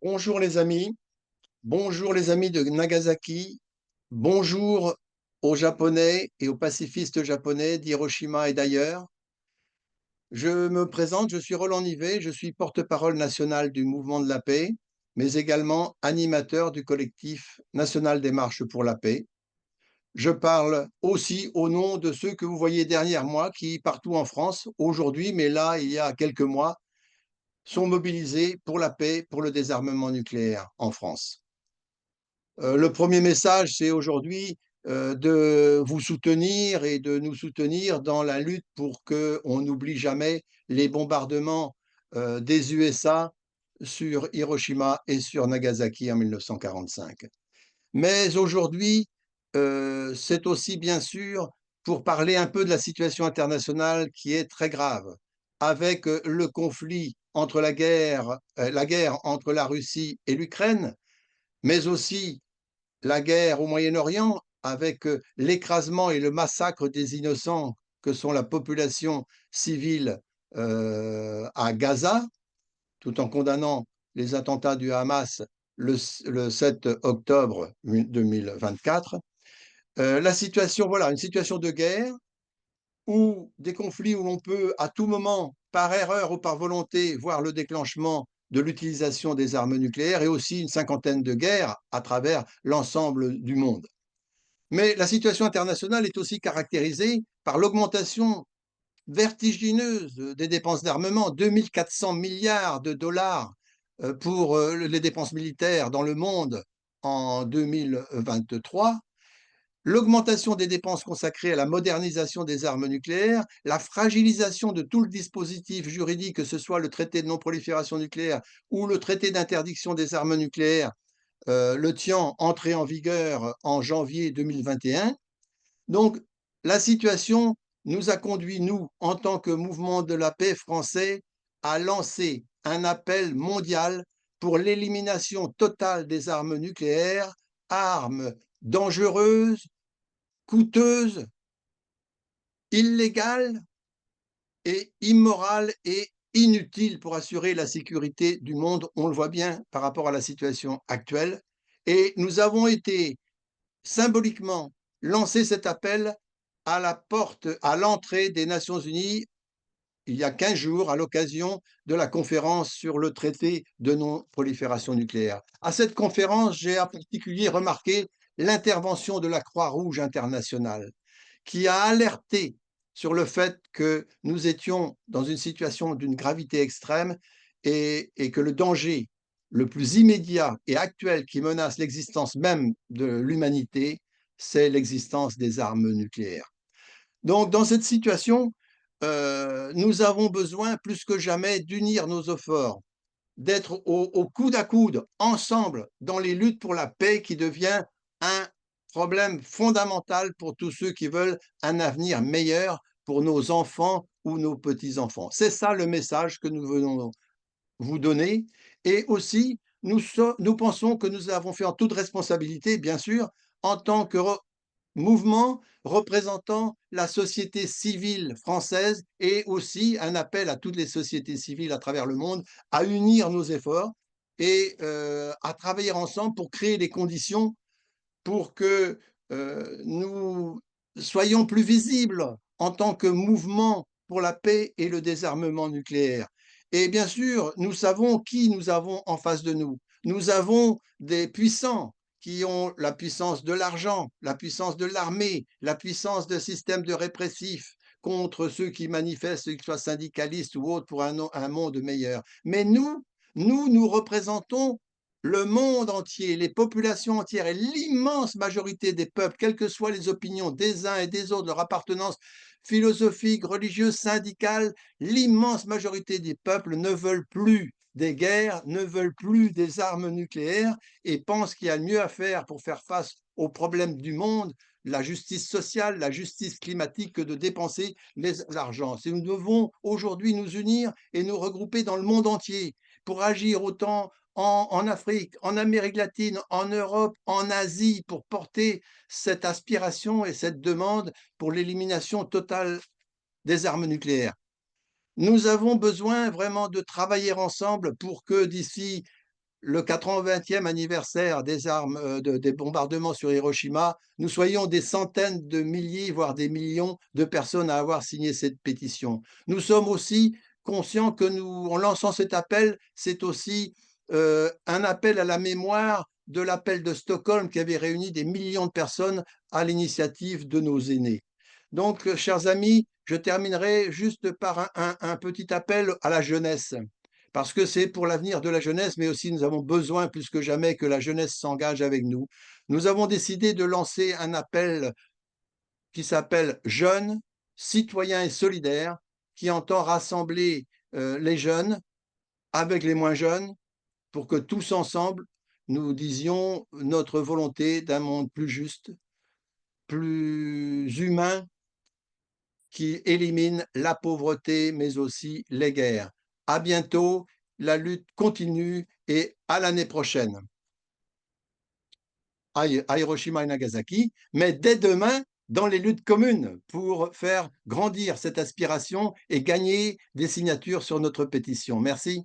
Bonjour les amis de Nagasaki, bonjour aux Japonais et aux pacifistes japonais d'Hiroshima et d'ailleurs. Je me présente, je suis Roland Nivet, je suis porte-parole national du Mouvement de la paix, mais également animateur du collectif national des marches pour la paix. Je parle aussi au nom de ceux que vous voyez derrière moi qui, partout en France, aujourd'hui, mais là, il y a quelques mois, sont mobilisés pour la paix, pour le désarmement nucléaire en France. Le premier message, c'est aujourd'hui de vous soutenir et de nous soutenir dans la lutte pour qu'on n'oublie jamais les bombardements des USA sur Hiroshima et sur Nagasaki en 1945. Mais aujourd'hui, c'est aussi bien sûr pour parler un peu de la situation internationale qui est très grave, avec le conflit entre la guerre entre la Russie et l'Ukraine, mais aussi la guerre au Moyen-Orient avec l'écrasement et le massacre des innocents que sont la population civile à Gaza, tout en condamnant les attentats du Hamas le 7 octobre 2024. La situation, voilà, une situation de guerre ou des conflits où l'on peut à tout moment, par erreur ou par volonté, voir le déclenchement de l'utilisation des armes nucléaires et aussi une cinquantaine de guerres à travers l'ensemble du monde. Mais la situation internationale est aussi caractérisée par l'augmentation vertigineuse des dépenses d'armement, 2400 milliards de dollars pour les dépenses militaires dans le monde en 2023, l'augmentation des dépenses consacrées à la modernisation des armes nucléaires, la fragilisation de tout le dispositif juridique, que ce soit le traité de non-prolifération nucléaire ou le traité d'interdiction des armes nucléaires, le TIAN entré en vigueur en janvier 2021. Donc, la situation nous a conduit, nous, en tant que mouvement de la paix français, à lancer un appel mondial pour l'élimination totale des armes nucléaires, armes dangereuses, coûteuses, illégales et immorales et inutiles pour assurer la sécurité du monde. On le voit bien par rapport à la situation actuelle. Et nous avons été symboliquement lancé cet appel à la porte, à l'entrée des Nations Unies il y a 15 jours à l'occasion de la conférence sur le traité de non-prolifération nucléaire. À cette conférence, j'ai en particulier remarqué l'intervention de la Croix-Rouge internationale qui a alerté sur le fait que nous étions dans une situation d'une gravité extrême et que le danger le plus immédiat et actuel qui menace l'existence même de l'humanité, c'est l'existence des armes nucléaires. Donc, dans cette situation, nous avons besoin plus que jamais d'unir nos efforts, d'être au coude à coude, ensemble, dans les luttes pour la paix qui devient un problème fondamental pour tous ceux qui veulent un avenir meilleur pour nos enfants ou nos petits-enfants. C'est ça le message que nous venons vous donner. Et aussi, nous pensons que nous avons fait en toute responsabilité, bien sûr, en tant que mouvement représentant la société civile française et aussi un appel à toutes les sociétés civiles à travers le monde à unir nos efforts et à travailler ensemble pour créer les conditions pour que nous soyons plus visibles en tant que mouvement pour la paix et le désarmement nucléaire. Et bien sûr, nous savons qui nous avons en face de nous. Nous avons des puissants qui ont la puissance de l'argent, la puissance de l'armée, la puissance de systèmes de répressifs contre ceux qui manifestent, qu'ils soient syndicalistes ou autres, pour un monde meilleur. Mais nous représentons le monde entier, les populations entières et l'immense majorité des peuples, quelles que soient les opinions des uns et des autres, leur appartenance philosophique, religieuse, syndicale, l'immense majorité des peuples ne veulent plus des guerres, ne veulent plus des armes nucléaires et pensent qu'il y a mieux à faire pour faire face aux problèmes du monde, la justice sociale, la justice climatique, que de dépenser l'argent. Nous devons aujourd'hui nous unir et nous regrouper dans le monde entier pour agir autant en Afrique, en Amérique latine, en Europe, en Asie, pour porter cette aspiration et cette demande pour l'élimination totale des armes nucléaires. Nous avons besoin vraiment de travailler ensemble pour que d'ici le 80e anniversaire des armes, des bombardements sur Hiroshima, nous soyons des centaines de milliers, voire des millions de personnes à avoir signé cette pétition. Nous sommes aussi conscients que en lançant cet appel, c'est aussi un appel à la mémoire de l'appel de Stockholm qui avait réuni des millions de personnes à l'initiative de nos aînés. Donc, chers amis, je terminerai juste par un petit appel à la jeunesse, parce que c'est pour l'avenir de la jeunesse, mais aussi nous avons besoin plus que jamais que la jeunesse s'engage avec nous. Nous avons décidé de lancer un appel qui s'appelle Jeunes, citoyens et solidaires, qui entend rassembler les jeunes avec les moins jeunes pour que tous ensemble, nous disions notre volonté d'un monde plus juste, plus humain, qui élimine la pauvreté, mais aussi les guerres. À bientôt, la lutte continue et à l'année prochaine à Hiroshima et Nagasaki, mais dès demain dans les luttes communes pour faire grandir cette aspiration et gagner des signatures sur notre pétition. Merci.